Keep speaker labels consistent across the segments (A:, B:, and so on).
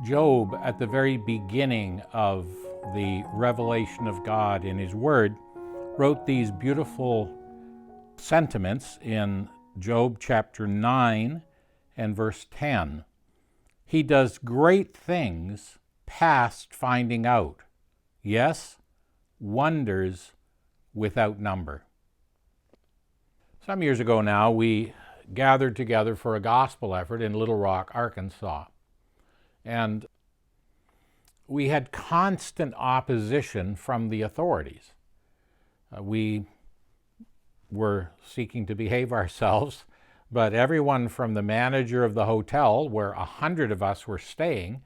A: Job, at the very beginning of the revelation of God in his Word, wrote these beautiful sentiments in Job chapter 9 and verse 10. He does great things past finding out. Yes, wonders without number. Some years ago now, we gathered together for a gospel effort in Little Rock, Arkansas. And we had constant opposition from the authorities. We were seeking to behave ourselves, but everyone from the manager of the hotel, where 100 of us were staying,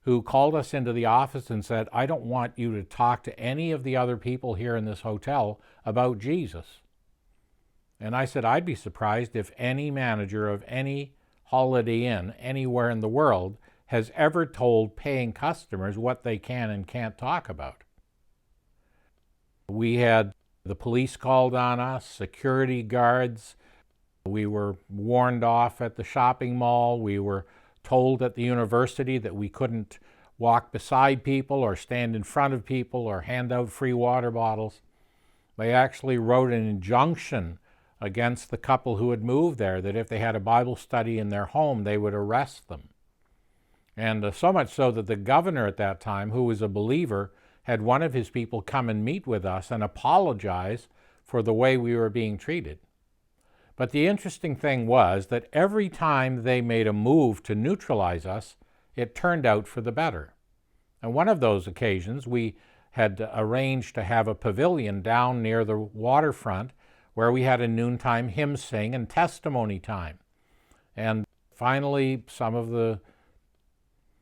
A: who called us into the office and said, "I don't want you to talk to any of the other people here in this hotel about Jesus." And I said, I'd be surprised if any manager of any Holiday Inn anywhere in the world has ever told paying customers what they can and can't talk about. We had the police called on us, security guards. We were warned off at the shopping mall. We were told at the university that we couldn't walk beside people or stand in front of people or hand out free water bottles. They actually wrote an injunction against the couple who had moved there that if they had a Bible study in their home, they would arrest them. And so much so that the governor at that time, who was a believer, had one of his people come and meet with us and apologize for the way we were being treated. But the interesting thing was that every time they made a move to neutralize us, it turned out for the better. And one of those occasions, we had arranged to have a pavilion down near the waterfront where we had a noontime hymn sing and testimony time. And finally, some of the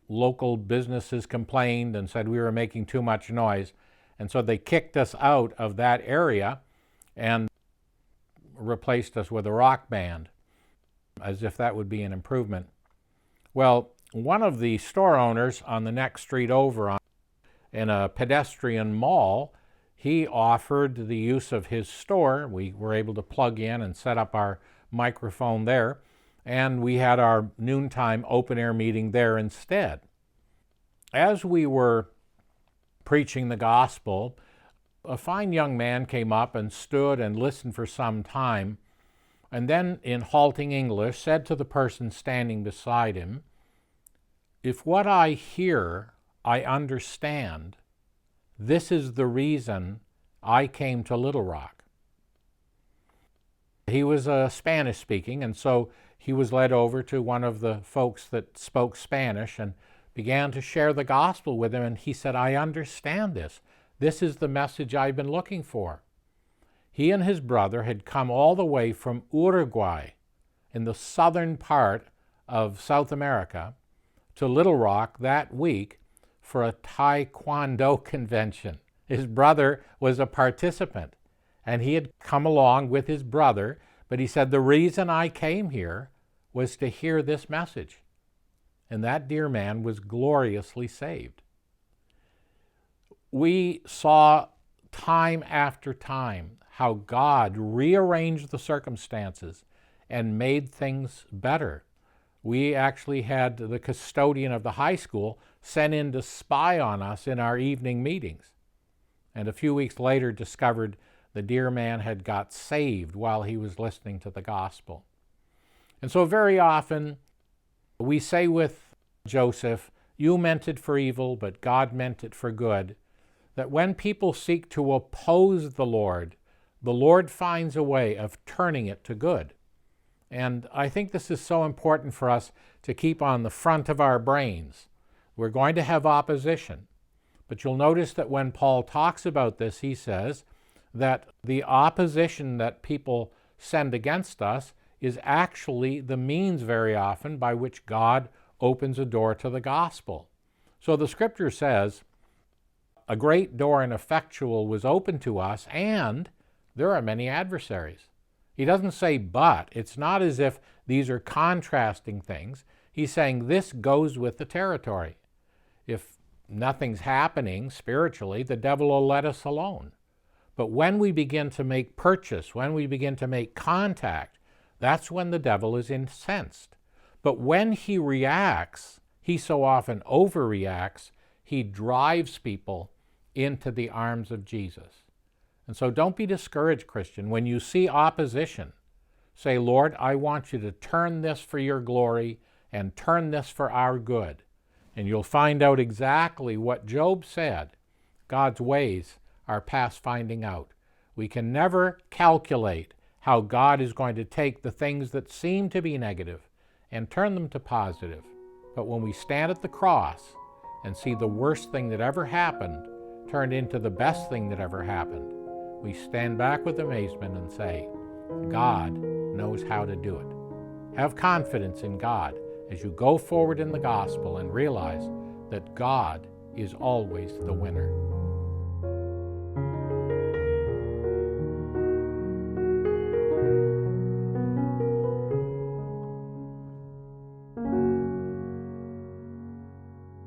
A: local businesses complained and said we were making too much noise. And so they kicked us out of that area and replaced us with a rock band, as if that would be an improvement. Well, one of the store owners on the next street over in a pedestrian mall, he offered the use of his store. We were able to plug in and set up our microphone there. And we had our noontime open-air meeting there instead. As we were preaching the gospel, a fine young man came up and stood and listened for some time, and then in halting English said to the person standing beside him, "If what I hear I understand, this is the reason I came to Little Rock." He was Spanish speaking, and so he was led over to one of the folks that spoke Spanish and began to share the gospel with him. And he said, "I understand this. This is the message I've been looking for." He and his brother had come all the way from Uruguay in the southern part of South America to Little Rock that week for a Taekwondo convention. His brother was a participant, and he had come along with his brother, but he said, "The reason I came here was to hear this message." And that dear man was gloriously saved. We saw time after time how God rearranged the circumstances and made things better. We actually had the custodian of the high school sent in to spy on us in our evening meetings. And a few weeks later discovered the dear man had got saved while he was listening to the gospel. And so very often we say with Joseph, "You meant it for evil, but God meant it for good," that when people seek to oppose the Lord finds a way of turning it to good. And I think this is so important for us to keep on the front of our brains. We're going to have opposition, but you'll notice that when Paul talks about this, he says that the opposition that people send against us is actually the means very often by which God opens a door to the gospel. So the scripture says, "A great door and effectual was opened to us, and there are many adversaries." He doesn't say but. It's not as if these are contrasting things. He's saying this goes with the territory. If nothing's happening spiritually, the devil will let us alone. But when we begin to make purchase, when we begin to make contact, that's when the devil is incensed. But when he reacts, he so often overreacts, he drives people into the arms of Jesus. And so don't be discouraged, Christian. When you see opposition, say, Lord, I want you to turn this for your glory and turn this for our good. And you'll find out exactly what Job said. God's ways are past finding out. We can never calculate how God is going to take the things that seem to be negative and turn them to positive. But when we stand at the cross and see the worst thing that ever happened turned into the best thing that ever happened, we stand back with amazement and say, God knows how to do it. Have confidence in God as you go forward in the gospel and realize that God is always the winner.